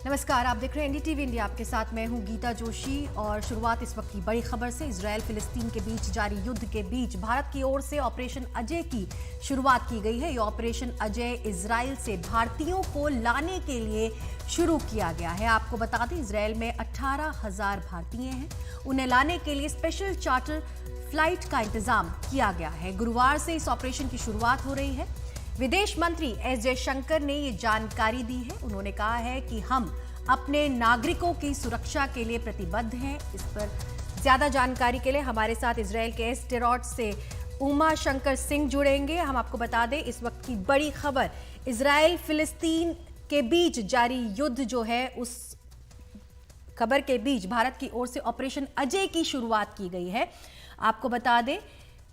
नमस्कार, आप देख रहे हैं एनडीटीवी इंडिया। आपके साथ मैं हूं गीता जोशी और शुरुआत इस वक्त की बड़ी खबर से। इजरायल फिलिस्तीन के बीच जारी युद्ध के बीच भारत की ओर से ऑपरेशन अजय की शुरुआत की गई है। ये ऑपरेशन अजय इजरायल से भारतीयों को लाने के लिए शुरू किया गया है। आपको बता दें, इजरायल में 18,000 भारतीय हैं। उन्हें लाने के लिए स्पेशल चार्टर फ्लाइट का इंतजाम किया गया है। गुरुवार से इस ऑपरेशन की शुरुआत हो रही है। विदेश मंत्री एस जयशंकर ने ये जानकारी दी है। उन्होंने कहा है कि हम अपने नागरिकों की सुरक्षा के लिए प्रतिबद्ध हैं। इस पर ज्यादा जानकारी के लिए हमारे साथ इजरायल के एस्टेरोट से उमा शंकर सिंह जुड़ेंगे। हम आपको बता दें, इस वक्त की बड़ी खबर, इजरायल फिलिस्तीन के बीच जारी युद्ध जो है, उस खबर के बीच भारत की ओर से ऑपरेशन अजय की शुरुआत की गई है। आपको बता दें,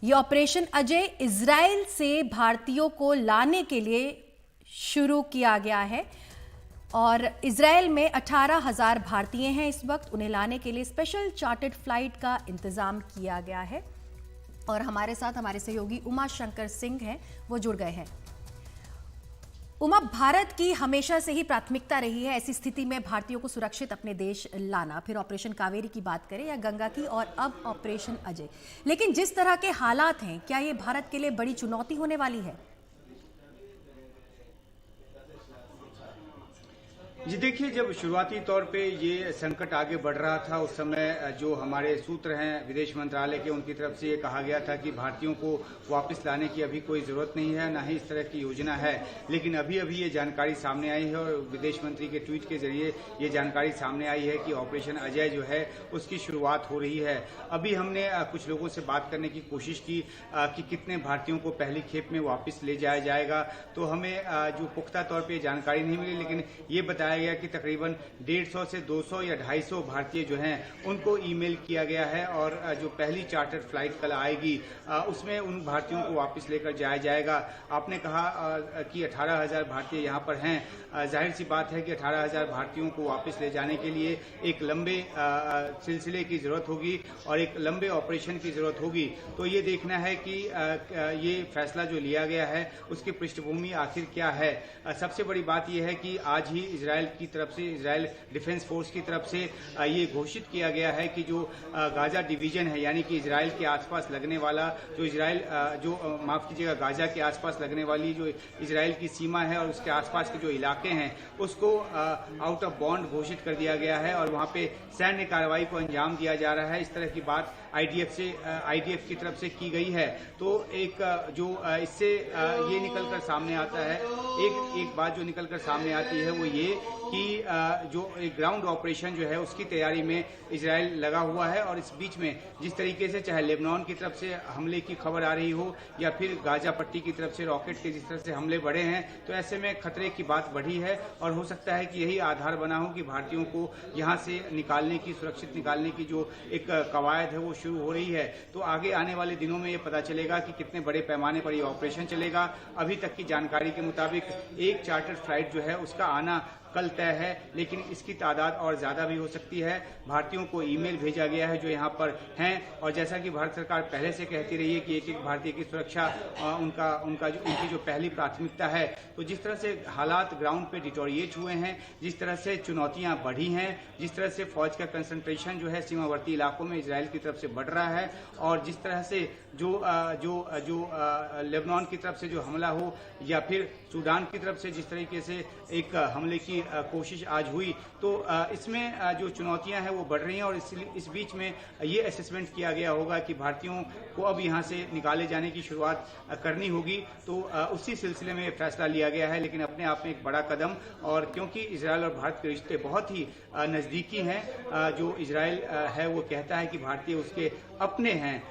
ये ऑपरेशन अजय इजरायल से भारतीयों को लाने के लिए शुरू किया गया है और इजरायल में 18,000 भारतीय हैं इस वक्त। उन्हें लाने के लिए स्पेशल चार्टर्ड फ्लाइट का इंतजाम किया गया है और हमारे साथ हमारे सहयोगी उमा शंकर सिंह हैं, वो जुड़ गए हैं। उमा, भारत की हमेशा से ही प्राथमिकता रही है ऐसी स्थिति में भारतीयों को सुरक्षित अपने देश लाना, फिर ऑपरेशन कावेरी की बात करें या गंगा की, और अब ऑपरेशन अजय। लेकिन जिस तरह के हालात हैं, क्या ये भारत के लिए बड़ी चुनौती होने वाली है? जी देखिए, जब शुरुआती तौर पे ये संकट आगे बढ़ रहा था, उस समय जो हमारे सूत्र हैं विदेश मंत्रालय के, उनकी तरफ से ये कहा गया था कि भारतीयों को वापस लाने की अभी कोई ज़रूरत नहीं है, ना ही इस तरह की योजना है। लेकिन अभी अभी ये जानकारी सामने आई है और विदेश मंत्री के ट्वीट के जरिए ये जानकारी सामने आई है कि ऑपरेशन अजय जो है उसकी शुरुआत हो रही है। अभी हमने कुछ लोगों से बात करने की कोशिश की कि कितने भारतीयों को पहली खेप में वापस ले जाया जाएगा, तो हमें जो पुख्ता तौर पर जानकारी नहीं मिली, लेकिन ये बताया गया कि तकरीबन 150 से 200 या 250 भारतीय जो हैं उनको ईमेल किया गया है और जो पहली चार्टर फ्लाइट कल आएगी उसमें उन भारतीयों को वापस लेकर जाया जाएगा। आपने कहा कि 18,000 भारतीय यहाँ पर हैं। जाहिर सी बात है कि 18,000 भारतीयों को वापस ले जाने के लिए एक लंबे सिलसिले की जरूरत होगी और एक लंबे ऑपरेशन की जरूरत होगी। तो ये देखना है कि ये फैसला जो लिया गया है उसकी पृष्ठभूमि आखिर क्या है। सबसे बड़ी बात यह है कि आज ही इजरायल की तरफ से, इजरायल डिफेंस फोर्स की तरफ से ये घोषित किया गया है कि जो गाजा डिवीजन है, यानी कि इजरायल के आसपास लगने वाला जो माफ कीजिएगा, गाजा के आसपास लगने वाली जो इजरायल की सीमा है और उसके आसपास के जो इलाके हैं उसको आउट ऑफ बॉन्ड घोषित कर दिया गया है और वहां पे सैन्य कार्रवाई को अंजाम दिया जा रहा है। इस तरह की बात आईडीएफ की तरफ से की गई है। तो एक जो इससे ये निकलकर सामने आता है, एक बात जो निकलकर सामने आती है वो ये कि जो एक ग्राउंड ऑपरेशन जो है उसकी तैयारी में इजरायल लगा हुआ है और इस बीच में जिस तरीके से चाहे लेबनान की तरफ से हमले की खबर आ रही हो या फिर गाजा पट्टी की तरफ से रॉकेट के जिस तरह से हमले बढ़े हैं, तो ऐसे में खतरे की बात बढ़ी है और हो सकता है कि यही आधार बना हो कि भारतीयों को यहाँ से निकालने की, सुरक्षित निकालने की जो एक कवायद है वो शुरू हो रही है। तो आगे आने वाले दिनों में ये पता चलेगा कि कितने बड़े पैमाने पर ये ऑपरेशन चलेगा। अभी तक की जानकारी के मुताबिक एक चार्टर फ्लाइट जो है उसका आना कल तय है, लेकिन इसकी तादाद और ज्यादा भी हो सकती है। भारतीयों को ईमेल भेजा गया है जो यहाँ पर हैं और जैसा कि भारत सरकार पहले से कहती रही है कि एक एक भारतीय की सुरक्षा उनकी जो पहली प्राथमिकता है। तो जिस तरह से हालात ग्राउंड पे डिटोरिएट हुए हैं, जिस तरह से चुनौतियां बढ़ी हैं, जिस तरह से फौज का कंसंट्रेशन जो है सीमावर्ती इलाकों में इजरायल की तरफ से बढ़ रहा है और जिस तरह से जो लेबनान की तरफ से जो हमला हो या फिर सूडान की तरफ से जिस तरीके से एक हमले की कोशिश आज हुई, तो इसमें जो चुनौतियां हैं वो बढ़ रही हैं और इस बीच में ये असेसमेंट किया गया होगा कि भारतीयों को अब यहां से निकाले जाने की शुरुआत करनी होगी। तो उसी सिलसिले में फैसला लिया गया है, लेकिन अपने आप में एक बड़ा कदम। और क्योंकि इजरायल और भारत के रिश्ते बहुत ही नजदीकी हैं, जो इजरायल है वो कहता है कि भारतीय उसके अपने हैं,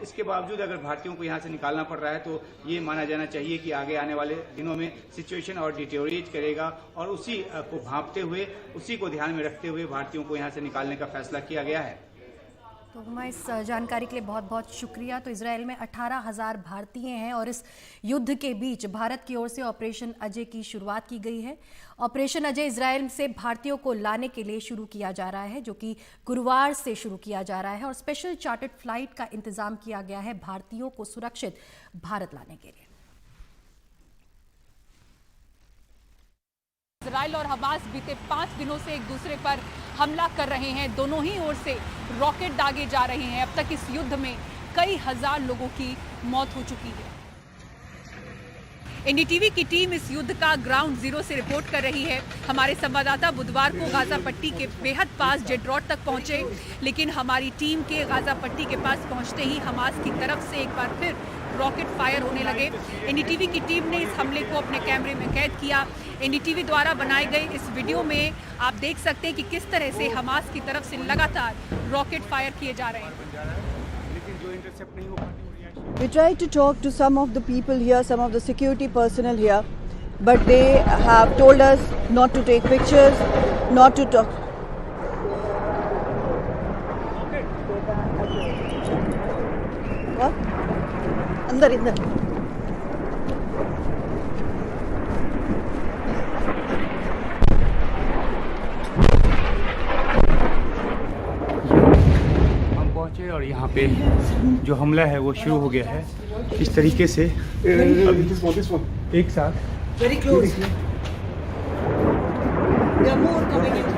इसके बावजूद अगर भारतीयों को यहाँ से निकालना पड़ रहा है तो ये माना जाना चाहिए कि आगे आने वाले दिनों में सिचुएशन और डिटेरियोरेट करेगा और उसी को भांपते हुए, उसी को ध्यान में रखते हुए भारतीयों को यहाँ से निकालने का फैसला किया गया है। तो मैं इस जानकारी के लिए बहुत बहुत शुक्रिया। तो इजरायल में 18,000 भारतीय हैं और इस युद्ध के बीच भारत की ओर से ऑपरेशन अजय की शुरुआत की गई है। ऑपरेशन अजय इजरायल से भारतीयों को लाने के लिए शुरू किया जा रहा है, जो कि गुरुवार से शुरू किया जा रहा है और स्पेशल चार्टर्ड फ्लाइट का इंतजाम किया गया है भारतीयों को सुरक्षित भारत लाने के लिए। इजराइल और हमास बीते 5 दिनों से एक दूसरे पर हमला कर रहे हैं। दोनों ही ओर से रॉकेट दागे जा रहे हैं। अब तक इस युद्ध में कई हजार लोगों की मौत हो चुकी है। एनडीटीवी की टीम इस युद्ध का ग्राउंड जीरो से रिपोर्ट कर रही है। हमारे संवाददाता बुधवार को गाजा पट्टी के बेहद पास जेड्रॉट तक पहुंचे, लेकिन हमारी टीम के गाजा पट्टी के पास पहुंचते ही हमास की तरफ से एक बार फिर रॉकेट फायर होने लगे। एनडीटीवी की टीम ने इस हमले को अपने कैमरे में कैद किया। एनडीटीवी द्वारा बनाए गए इस वीडियो में आप देख सकते हैं कि किस तरह से हमास की तरफ से लगातार रॉकेट फायर किए जा रहे हैं। लेकिन जो इंटरसेप्ट नहीं हो पाती। We tried to talk to some of the people here, some of the security personnel here, but they have told us not to take pictures, not to talk. What? अंदर अंदर। और यहाँ पे जो हमला है वो शुरू हो गया है इस तरीके से एक साथ। Very close. There are more coming in. There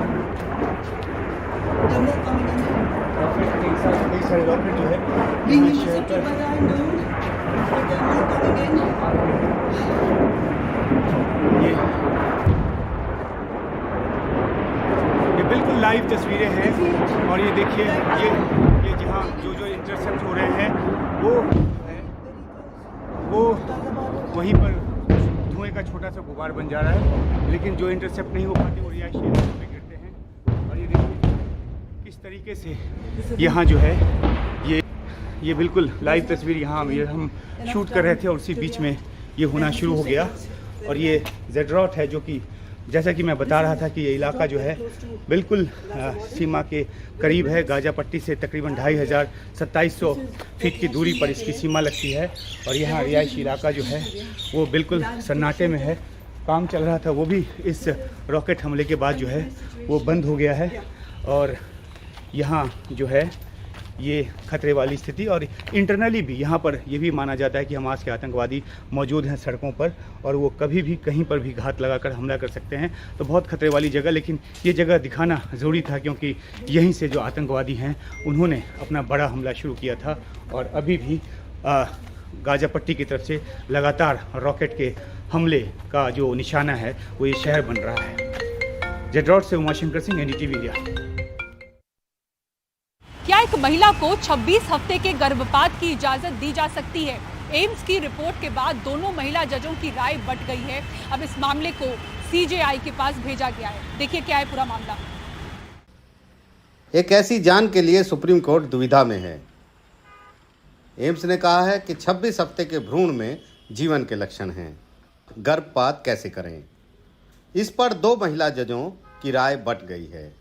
are more coming in. एक सारे रॉकेट जो है Being intercepted by the Iron Dome. But there are more coming in. ये बिल्कुल लाइव तस्वीरें हैं और ये देखिए ये जहाँ जो इंटरसेप्ट हो रहे हैं वो वहीं पर धुएं का छोटा सा गुबार बन जा रहा है, लेकिन जो इंटरसेप्ट नहीं हो पाते वो रिहायशी इलाकों में गिरते हैं। और ये देखिए किस तरीके से यहाँ जो है ये बिल्कुल लाइव तस्वीर यहाँ हम शूट कर रहे थे और उसी बीच में ये होना शुरू हो गया। और ये जेड्रॉट है जो कि जैसा कि मैं बता रहा था कि ये इलाका जो है बिल्कुल सीमा के करीब है। गाजा पट्टी से तकरीबन 2500-2700 फीट की दूरी पर इसकी सीमा लगती है और यहाँ रिहायशी इलाका जो है वो बिल्कुल सन्नाटे में है। काम चल रहा था वो भी इस रॉकेट हमले के बाद जो है वो बंद हो गया है और यहाँ जो है ये खतरे वाली स्थिति। और इंटरनली भी यहाँ पर ये भी माना जाता है कि हमास के आतंकवादी मौजूद हैं सड़कों पर और वो कभी भी कहीं पर भी घात लगाकर हमला कर सकते हैं। तो बहुत खतरे वाली जगह, लेकिन ये जगह दिखाना ज़रूरी था क्योंकि यहीं से जो आतंकवादी हैं उन्होंने अपना बड़ा हमला शुरू किया था और अभी भी गाजा पट्टी की तरफ से लगातार रॉकेट के हमले का जो निशाना है वो ये शहर बन रहा है। जेड्रॉट से उमाशंकर सिंह, एनडीटीवी इंडिया। क्या एक महिला को 26 हफ्ते के गर्भपात की इजाजत दी जा सकती है? एम्स की रिपोर्ट के बाद दोनों महिला जजों की राय बंट गई है। अब इस मामले को सीजेआई के पास भेजा गया है। देखिए क्या है पूरा मामला। एक ऐसी जान के लिए सुप्रीम कोर्ट दुविधा में है। एम्स ने कहा है कि 26 हफ्ते के भ्रूण में जीवन के लक्षण हैं। गर्भपात कैसे करें? इस पर दो महिला जजों की राय बंट गई है।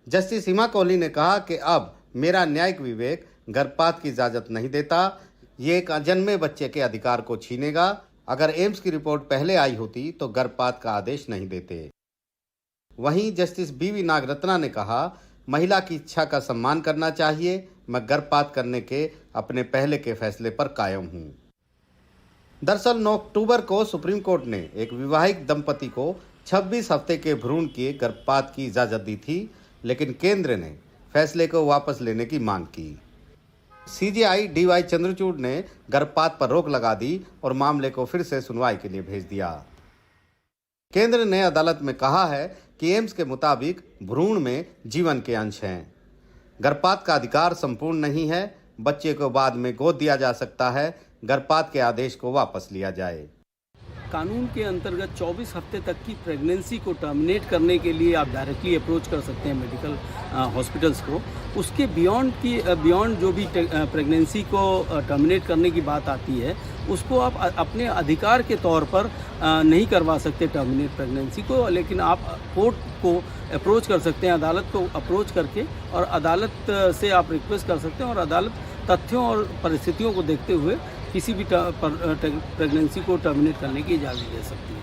जस्टिस सीमा कोहली ने कहा कि अब मेरा न्यायिक विवेक गर्भपात की इजाजत नहीं देता। ये एक अजन्मे बच्चे के अधिकार को छीनेगा। अगर एम्स की रिपोर्ट पहले आई होती तो गर्भपात का आदेश नहीं देते। वहीं जस्टिस बीवी नागरत्ना ने कहा, महिला की इच्छा का सम्मान करना चाहिए। मैं गर्भपात करने के अपने पहले के फैसले पर कायम हूँ। दरअसल 9 अक्टूबर को सुप्रीम कोर्ट ने एक विवाहित दंपति को 26 हफ्ते के भ्रूण के गर्भपात की इजाजत दी थी, लेकिन केंद्र ने फैसले को वापस लेने की मांग की। सीजेआई डीवाई चंद्रचूड़ ने गर्भपात पर रोक लगा दी और मामले को फिर से सुनवाई के लिए भेज दिया। केंद्र ने अदालत में कहा है कि एम्स के मुताबिक भ्रूण में जीवन के अंश हैं। गर्भपात का अधिकार संपूर्ण नहीं है। बच्चे को बाद में गोद दिया जा सकता है। गर्भपात के आदेश को वापस लिया जाए। कानून के अंतर्गत 24 हफ्ते तक की प्रेगनेंसी को टर्मिनेट करने के लिए आप डायरेक्टली अप्रोच कर सकते हैं मेडिकल हॉस्पिटल्स को। उसके बियॉन्ड जो भी प्रेगनेंसी को टर्मिनेट करने की बात आती है, उसको आप अपने अधिकार के तौर पर नहीं करवा सकते टर्मिनेट प्रेगनेंसी को, लेकिन आप कोर्ट को अप्रोच कर सकते हैं, अदालत को अप्रोच करके, और अदालत से आप रिक्वेस्ट कर सकते हैं और अदालत तथ्यों और परिस्थितियों को देखते हुए किसी भी प्रेगनेंसी को टर्मिनेट करने की इजाज़त दे सकती है।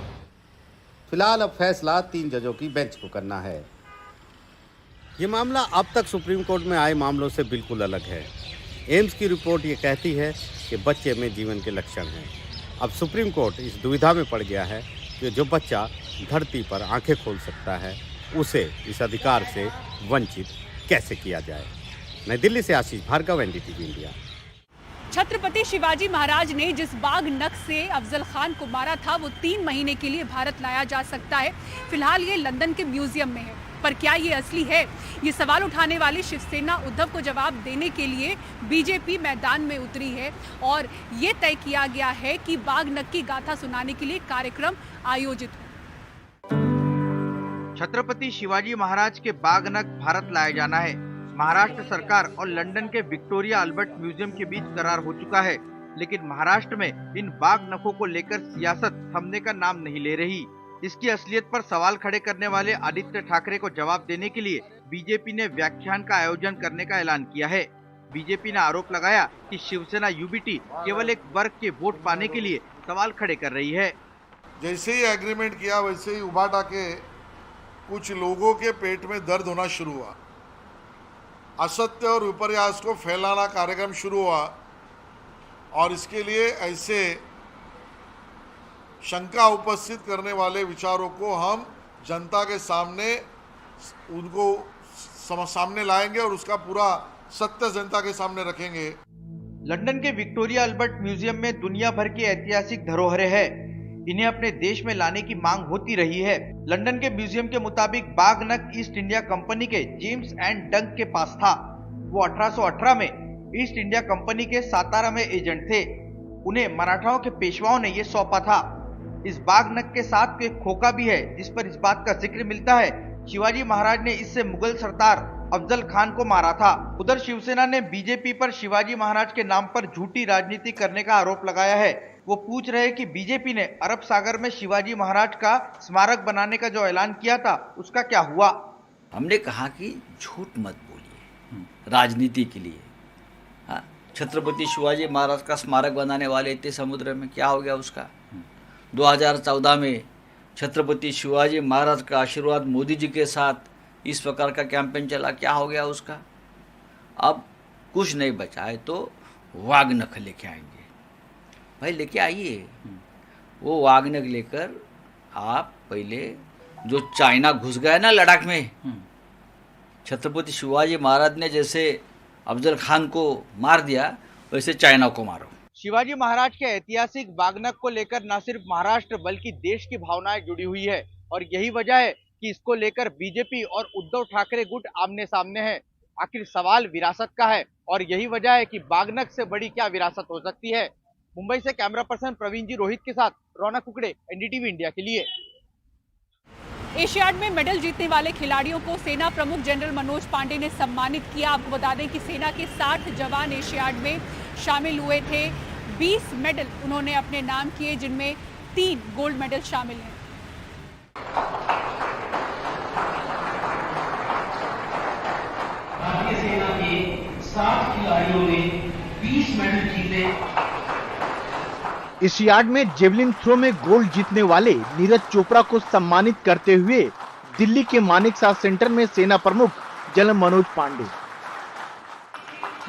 फिलहाल अब फैसला 3 जजों की बेंच को करना है। ये मामला अब तक सुप्रीम कोर्ट में आए मामलों से बिल्कुल अलग है। एम्स की रिपोर्ट ये कहती है कि बच्चे में जीवन के लक्षण हैं। अब सुप्रीम कोर्ट इस दुविधा में पड़ गया है कि जो बच्चा धरती पर आंखें खोल सकता है उसे इस अधिकार से वंचित कैसे किया जाए। नई दिल्ली से आशीष भार्गव, एनडीटीवी इंडिया। छत्रपति शिवाजी महाराज ने जिस बाघ नख से अफजल खान को मारा था वो 3 महीने के लिए भारत लाया जा सकता है। फिलहाल ये लंदन के म्यूजियम में है, पर क्या ये असली है? ये सवाल उठाने वाली शिवसेना उद्धव को जवाब देने के लिए बीजेपी मैदान में उतरी है और ये तय किया गया है कि बाघ नख की गाथा सुनाने के लिए कार्यक्रम आयोजित हो। छत्रपति शिवाजी महाराज के बाघ नख भारत लाया जाना है। महाराष्ट्र सरकार और लंदन के विक्टोरिया अल्बर्ट म्यूजियम के बीच करार हो चुका है, लेकिन महाराष्ट्र में इन बाघ नखों को लेकर सियासत थमने का नाम नहीं ले रही। इसकी असलियत पर सवाल खड़े करने वाले आदित्य ठाकरे को जवाब देने के लिए बीजेपी ने व्याख्यान का आयोजन करने का ऐलान किया है। बीजेपी ने आरोप लगाया कि शिवसेना यूबीटी केवल एक वर्ग के वोट पाने के लिए सवाल खड़े कर रही है। जैसे ही एग्रीमेंट किया वैसे ही उबाटा के कुछ लोगों के पेट में दर्द होना शुरू हुआ। असत्य और विपर्यास को फैलाना कार्यक्रम शुरू हुआ और इसके लिए ऐसे शंका उपस्थित करने वाले विचारों को हम जनता के सामने उनको सामने लाएंगे और उसका पूरा सत्य जनता के सामने रखेंगे। लंदन के विक्टोरिया अल्बर्ट म्यूजियम में दुनिया भर की ऐतिहासिक धरोहरें हैं। इन्हें अपने देश में लाने की मांग होती रही है। लंदन के म्यूजियम के मुताबिक बाघ नख ईस्ट इंडिया कंपनी के जेम्स एंड डंक के पास था। वो 1818 में ईस्ट इंडिया कंपनी के सातारा में एजेंट थे। उन्हें मराठाओं के पेशवाओं ने ये सौंपा था। इस बाघ नख के साथ एक खोखा भी है जिस पर इस बात का जिक्र मिलता है शिवाजी महाराज ने इससे मुगल सरदार अफजल खान को मारा था। उधर शिवसेना ने बीजेपी पर शिवाजी महाराज के नाम पर झूठी राजनीति करने का आरोप लगाया है। वो पूछ रहे हैं कि बीजेपी ने अरब सागर में शिवाजी महाराज का स्मारक बनाने का जो ऐलान किया था उसका क्या हुआ। हमने कहा कि झूठ मत बोलिए राजनीति के लिए। हाँ, छत्रपति शिवाजी महाराज का स्मारक बनाने वाले इतने समुद्र में, क्या हो गया उसका? 2014 में छत्रपति शिवाजी महाराज का आशीर्वाद मोदी जी के साथ इस प्रकार का कैंपेन चला, क्या हो गया उसका? अब कुछ नहीं बचा है तो वाघ नख लेके आएंगे। भाई लेके आइए, वो वाघ नख लेकर आप पहले जो चाइना घुस गया ना लद्दाख में, छत्रपति शिवाजी महाराज ने जैसे अफजल खान को मार दिया वैसे चाइना को मारो। शिवाजी महाराज के ऐतिहासिक बाघ नख को लेकर न सिर्फ महाराष्ट्र बल्कि देश की भावनाएं जुड़ी हुई है और यही वजह है कि इसको लेकर बीजेपी और उद्धव ठाकरे गुट आमने सामने है। आखिर सवाल विरासत का है और यही वजह है कि बाघ नख से बड़ी क्या विरासत हो सकती है। मुंबई से कैमरा पर्सन प्रवीण जी रोहित के साथ रौनक कुकड़े, एनडीटीवी इंडिया के लिए। एशियाड में मेडल जीतने वाले खिलाड़ियों को सेना प्रमुख जनरल मनोज पांडे ने सम्मानित किया। आपको बता दें कि सेना के 60 जवान एशियाड में शामिल हुए थे। 20 मेडल उन्होंने अपने नाम किए जिनमें 3 गोल्ड मेडल शामिल हैं। भारतीय सेना के 60 खिलाड़ियों ने 20 मेडल जीते। एशियाड में जेवलिन थ्रो में गोल्ड जीतने वाले नीरज चोपड़ा को सम्मानित करते हुए दिल्ली के मानेकशॉ सेंटर में सेना प्रमुख जनरल मनोज पांडे।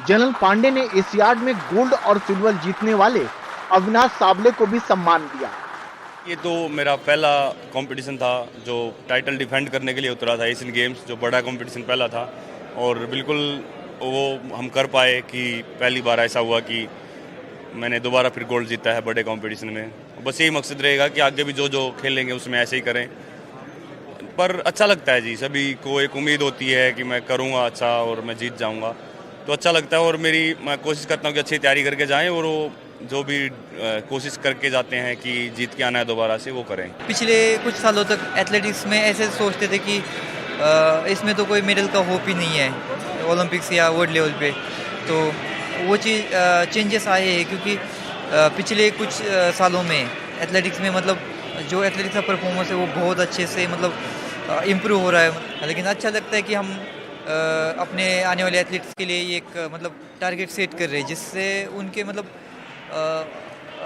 जनरल पांडे ने एशियाड में गोल्ड और सिल्वर जीतने वाले अविनाश साबले को भी सम्मान दिया। ये तो मेरा पहला कंपटीशन था जो टाइटल डिफेंड करने के लिए उतरा था, एशियन गेम्स जो बड़ा कंपटीशन पहला था और बिल्कुल वो हम कर पाए कि पहली बार ऐसा हुआ कि मैंने दोबारा फिर गोल्ड जीता है बड़े कंपटीशन में। बस यही मकसद रहेगा कि आगे भी जो जो खेलेंगे उसमें ऐसे ही करें। पर अच्छा लगता है जी, सभी को एक उम्मीद होती है कि मैं करूँगा अच्छा और मैं जीत जाऊँगा, तो अच्छा लगता है और मैं कोशिश करता हूँ कि अच्छी तैयारी करके जाएँ और वो जो भी कोशिश करके जाते हैं कि जीत के आना है दोबारा से वो करें। पिछले कुछ सालों तक एथलेटिक्स में ऐसे सोचते थे कि इसमें तो कोई मेडल का होप ही नहीं है ओलंपिक्स या वर्ल्ड लेवल पे, तो वो चीज़ चेंजेस आए हैं क्योंकि पिछले कुछ सालों में एथलेटिक्स में मतलब जो एथलेटिक्स का परफॉर्मेंस है वो बहुत अच्छे से मतलब इम्प्रूव हो रहा है। लेकिन अच्छा लगता है कि हम अपने आने वाले एथलीट्स के लिए एक मतलब टारगेट सेट कर रहे हैं जिससे उनके मतलब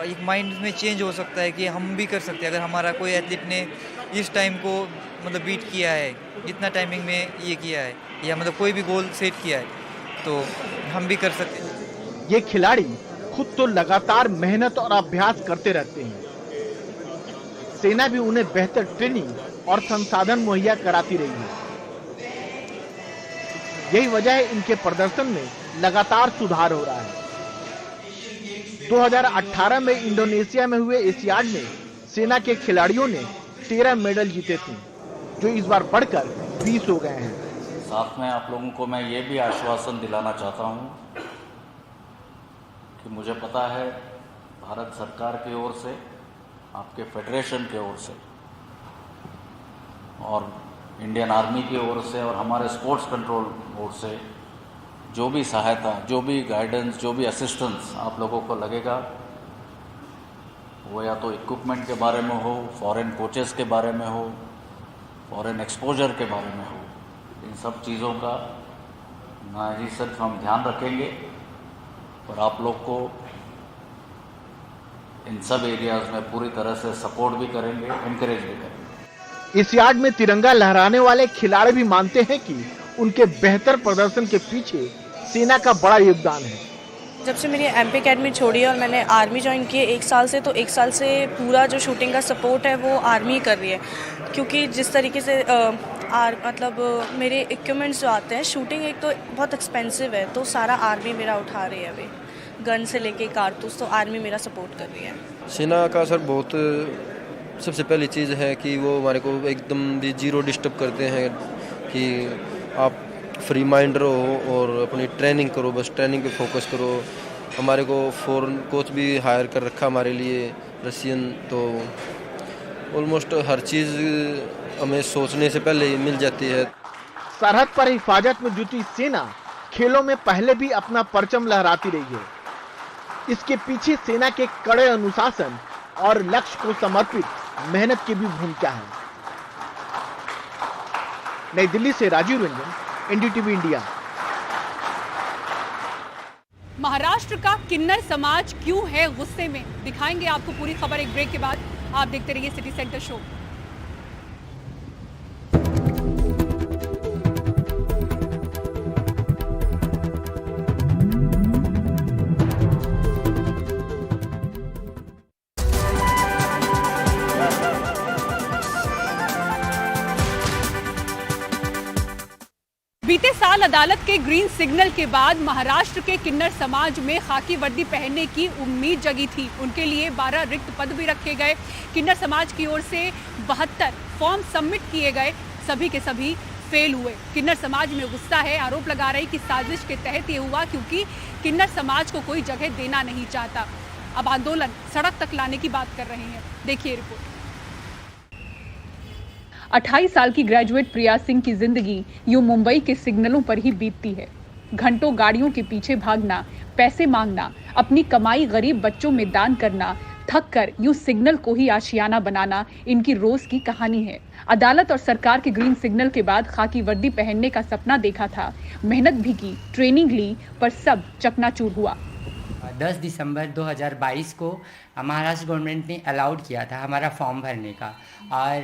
एक माइंड में चेंज हो सकता है कि हम भी कर सकते हैं। अगर हमारा कोई एथलीट ने इस टाइम को मतलब बीट किया है, इतना टाइमिंग में ये किया है या मतलब कोई भी गोल सेट किया है तो हम भी कर सकते हैं। ये खिलाड़ी खुद तो लगातार मेहनत और अभ्यास करते रहते हैं, सेना भी उन्हें बेहतर ट्रेनिंग और संसाधन मुहैया कराती रही है। यही वजह है इनके प्रदर्शन में लगातार सुधार हो रहा है। 2018 में इंडोनेशिया में हुए एशियाड में सेना के खिलाड़ियों ने 13 मेडल जीते थे, जो इस बार बढ़कर 20 हो गए हैं। साथ में आप लोगों को मैं ये भी आश्वासन दिलाना चाहता हूँ कि मुझे पता है भारत सरकार की ओर से, आपके फेडरेशन की ओर से और इंडियन आर्मी की ओर से और हमारे स्पोर्ट्स कंट्रोल बोर्ड से जो भी सहायता, जो भी गाइडेंस, जो भी असिस्टेंस आप लोगों को लगेगा, वो या तो इक्विपमेंट के बारे में हो, फॉरेन कोचेस के बारे में हो, फॉरेन एक्सपोजर के बारे में हो, इन सब चीज़ों का ना ही सिर्फ हम ध्यान रखेंगे और आप लोग को इन सब एरियाज में पूरी तरह से सपोर्ट भी करेंगे, एनकरेज भी करेंगे। इस यार्ड में तिरंगा लहराने वाले खिलाड़ी भी मानते हैं कि उनके बेहतर प्रदर्शन के पीछे सेना का बड़ा योगदान है। जब से मेरी एमपी अकेडमी छोड़ी और मैंने आर्मी ज्वाइन की है 1 साल से, तो 1 साल से पूरा जो शूटिंग का सपोर्ट है वो आर्मी कर रही है, क्योंकि जिस तरीके से मेरे इक्विपमेंट्स जो आते हैं, शूटिंग एक तो बहुत एक्सपेंसिव है, तो सारा आर्मी मेरा उठा रही है। अभी गन से लेके कारतूस तो आर्मी मेरा सपोर्ट कर रही है। सेना का सर बहुत सबसे पहली चीज़ है कि वो हमारे को एकदम भी जीरो डिस्टर्ब करते हैं कि आप फ्री माइंड रहो और अपनी ट्रेनिंग करो, बस ट्रेनिंग पे फोकस करो। हमारे को फॉरेन कोच भी हायर कर रखा हमारे लिए, रशियन, तो ऑलमोस्ट हर चीज़ हमें सोचने से पहले ही मिल जाती है। सरहद पर हिफाजत में जुटी सेना खेलों में पहले भी अपना परचम लहराती रही है। इसके पीछे सेना के कड़े अनुशासन और लक्ष्य को समर्पित मेहनत की भी भूमिका है। नई दिल्ली से राजीव रंजन, एनडीटीवी इंडिया। महाराष्ट्र का किन्नर समाज क्यों है गुस्से में, दिखाएंगे आपको पूरी खबर एक ब्रेक के बाद। आप देखते रहिए सिटी सेंटर शो। बीते साल अदालत के ग्रीन सिग्नल के बाद महाराष्ट्र के किन्नर समाज में खाकी वर्दी पहनने की उम्मीद जगी थी। उनके लिए 12 रिक्त पद भी रखे गए। किन्नर समाज की ओर से 72 फॉर्म सबमिट किए गए, सभी के सभी फेल हुए। किन्नर समाज में गुस्सा है, आरोप लगा रही कि साजिश के तहत ये हुआ क्योंकि किन्नर समाज को कोई जगह देना नहीं चाहता। अब आंदोलन सड़क तक लाने की बात कर रहे हैं, देखिए रिपोर्ट। 28 साल की ग्रेजुएट प्रिया सिंह की जिंदगी यूं मुंबई के सिग्नलों पर ही बीतती है। घंटों गाड़ियों के पीछे भागना, पैसे मांगना, अपनी कमाई गरीब बच्चों में दान करना, थक कर यूं सिग्नल को ही आशियाना बनाना इनकी रोज की कहानी है। अदालत और सरकार के ग्रीन सिग्नल के बाद खाकी वर्दी पहनने का सपना देखा था, मेहनत भी की, ट्रेनिंग ली, पर सब चकनाचूर हुआ। 10 दिसंबर 2022 को महाराष्ट्र गवर्नमेंट ने अलाउड किया था हमारा फॉर्म भरने का, और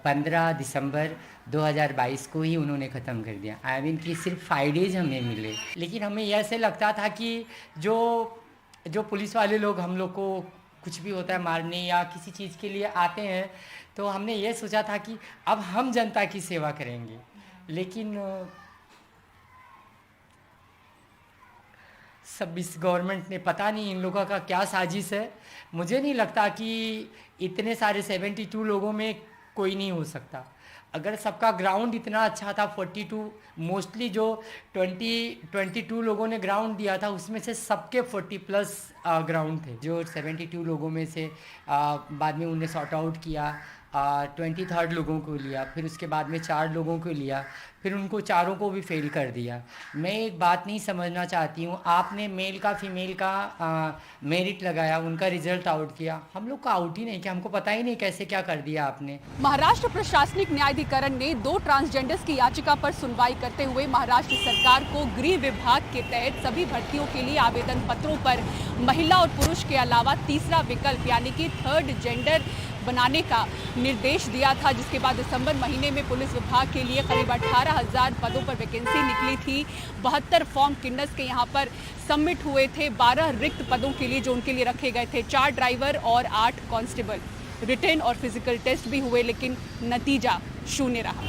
15 दिसंबर 2022 को ही उन्होंने ख़त्म कर दिया। आई मीन कि सिर्फ 5 डेज हमें मिले, लेकिन हमें यह ऐसे लगता था कि जो पुलिस वाले लोग हम लोग को कुछ भी होता है मारने या किसी चीज़ के लिए आते हैं, तो हमने ये सोचा था कि अब हम जनता की सेवा करेंगे। लेकिन सब इस गवर्नमेंट ने, पता नहीं इन लोगों का क्या साजिश है। मुझे नहीं लगता कि इतने सारे 72 लोगों में कोई नहीं हो सकता। अगर सबका ग्राउंड इतना अच्छा था, 42 मोस्टली जो 22 लोगों ने ग्राउंड दिया था उसमें से सबके 40+ ग्राउंड थे। जो 72 लोगों में से बाद में उन्हें सॉर्ट आउट किया, 23 लोगों को लिया, फिर उसके बाद में 4 लोगों को लिया, फिर उनको चारों को भी फेल कर दिया। मैं एक बात नहीं समझना चाहती हूँ, आपने मेल का फीमेल का मेरिट लगाया, उनका रिजल्ट आउट किया, हम लोग का आउट ही नहीं किया, हमको पता ही नहीं कैसे क्या कर दिया आपने। महाराष्ट्र प्रशासनिक न्यायाधिकरण ने 2 ट्रांसजेंडर्स की याचिका पर सुनवाई करते हुए महाराष्ट्र सरकार को गृह विभाग के तहत सभी भर्तियों के लिए आवेदन पत्रों पर महिला और पुरुष के अलावा तीसरा विकल्प यानी कि 3rd जेंडर बनाने का निर्देश दिया था, जिसके बाद दिसंबर महीने में पुलिस विभाग के लिए करीब 18,000 पदों पर वैकेंसी निकली थी। 72 फॉर्म किन्नर्स के यहाँ पर सबमिट हुए थे, 12 रिक्त पदों के लिए जो उनके लिए रखे गए थे, 4 ड्राइवर और 8 कांस्टेबल। रिटन और फिजिकल टेस्ट भी हुए, लेकिन नतीजा शून्य रहा।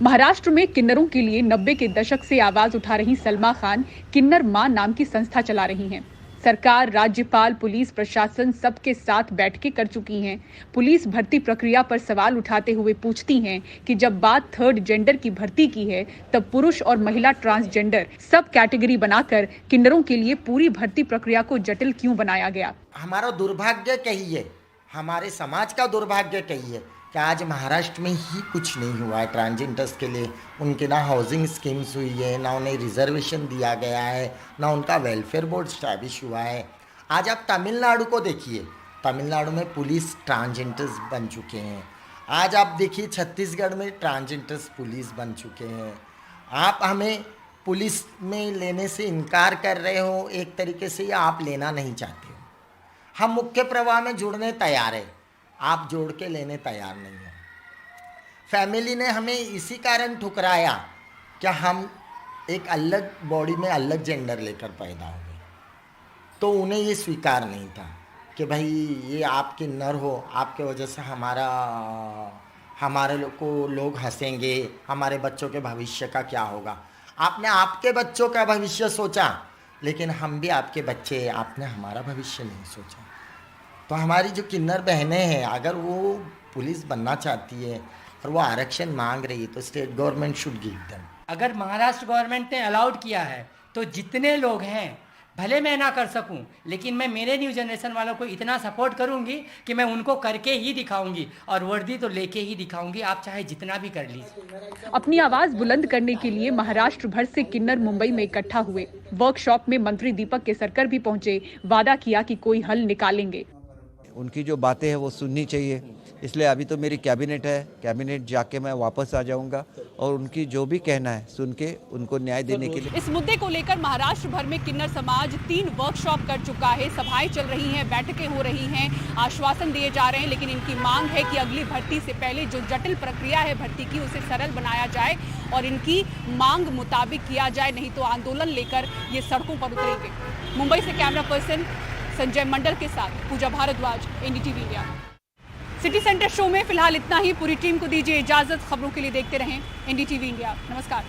महाराष्ट्र में किन्नरों के लिए 90 के दशक से आवाज उठा रही सलमा खान किन्नर मां नाम की संस्था चला रही हैं। सरकार, राज्यपाल, पुलिस प्रशासन सबके साथ बैठकें कर चुकी हैं। पुलिस भर्ती प्रक्रिया पर सवाल उठाते हुए पूछती हैं कि जब बात थर्ड जेंडर की भर्ती की है तब पुरुष और महिला ट्रांसजेंडर सब कैटेगरी बनाकर किन्नरों के लिए पूरी भर्ती प्रक्रिया को जटिल क्यों बनाया गया? हमारा दुर्भाग्य कहिए, हमारे समाज का दुर्भाग्य कहिए कि आज महाराष्ट्र में ही कुछ नहीं हुआ है ट्रांसजेंडर्स के लिए। उनके ना हाउसिंग स्कीम्स हुई है, ना उन्हें रिजर्वेशन दिया गया है, ना उनका वेलफेयर बोर्ड स्टैब्लिश हुआ है। आज आप तमिलनाडु को देखिए, तमिलनाडु में पुलिस ट्रांसजेंडर्स बन चुके हैं। आज आप देखिए छत्तीसगढ़ में ट्रांसजेंडर्स पुलिस बन चुके हैं। आप हमें पुलिस में लेने से इनकार कर रहे हो, एक तरीके से या आप लेना नहीं चाहते हो। हम मुख्य प्रवाह में जुड़ने तैयार है, आप जोड़ के लेने तैयार नहीं हो। फैमिली ने हमें इसी कारण ठुकराया कि हम एक अलग बॉडी में अलग जेंडर लेकर पैदा हो गए, तो उन्हें ये स्वीकार नहीं था कि भाई ये आप किन्नर हो, आपके वजह से हमारे को लोग हंसेंगे, हमारे बच्चों के भविष्य का क्या होगा। आपने आपके बच्चों का भविष्य सोचा, लेकिन हम भी आपके बच्चे, आपने हमारा भविष्य नहीं सोचा। तो हमारी जो किन्नर बहनें हैं, अगर वो पुलिस बनना चाहती है और वो आरक्षण मांग रही है तो state government should give them. अगर महाराष्ट्र गवर्नमेंट ने अलाउड किया है तो जितने लोग हैं, भले मैं ना कर सकूं, लेकिन मैं मेरे न्यू जनरेशन वालों को इतना सपोर्ट करूंगी कि मैं उनको करके ही दिखाऊंगी और वर्दी तो लेके ही दिखाऊंगी, आप चाहे जितना भी कर लीजिए। अपनी आवाज बुलंद करने के लिए महाराष्ट्र भर से किन्नर मुंबई में इकट्ठा हुए। वर्कशॉप में मंत्री दीपक केसरकर भी पहुंचे, वादा किया कि कोई हल निकालेंगे। उनकी जो बातें हैं वो सुननी चाहिए, इसलिए अभी तो मेरी कैबिनेट है, कैबिनेट जाके मैं वापस आ जाऊंगा और उनकी जो भी कहना है सुन के उनको न्याय देने के लिए। इस मुद्दे को लेकर महाराष्ट्र भर में किन्नर समाज 3 वर्कशॉप कर चुका है, सभाएं चल रही हैं, बैठकें हो रही हैं, आश्वासन दिए जा रहे हैं, लेकिन इनकी मांग है कि अगली भर्ती से पहले जो जटिल प्रक्रिया है भर्ती की उसे सरल बनाया जाए और इनकी मांग मुताबिक किया जाए, नहीं तो आंदोलन लेकर ये सड़कों पर उतरेंगे। मुंबई से कैमरा पर्सन संजय मंडल के साथ Pooja Bharadwaj, NDTV India. City centre show में फिलहाल इतना ही। पूरी टीम को दीजिए इजाजत। खबरों के लिए देखते रहें एनडीटीवी इंडिया। नमस्कार।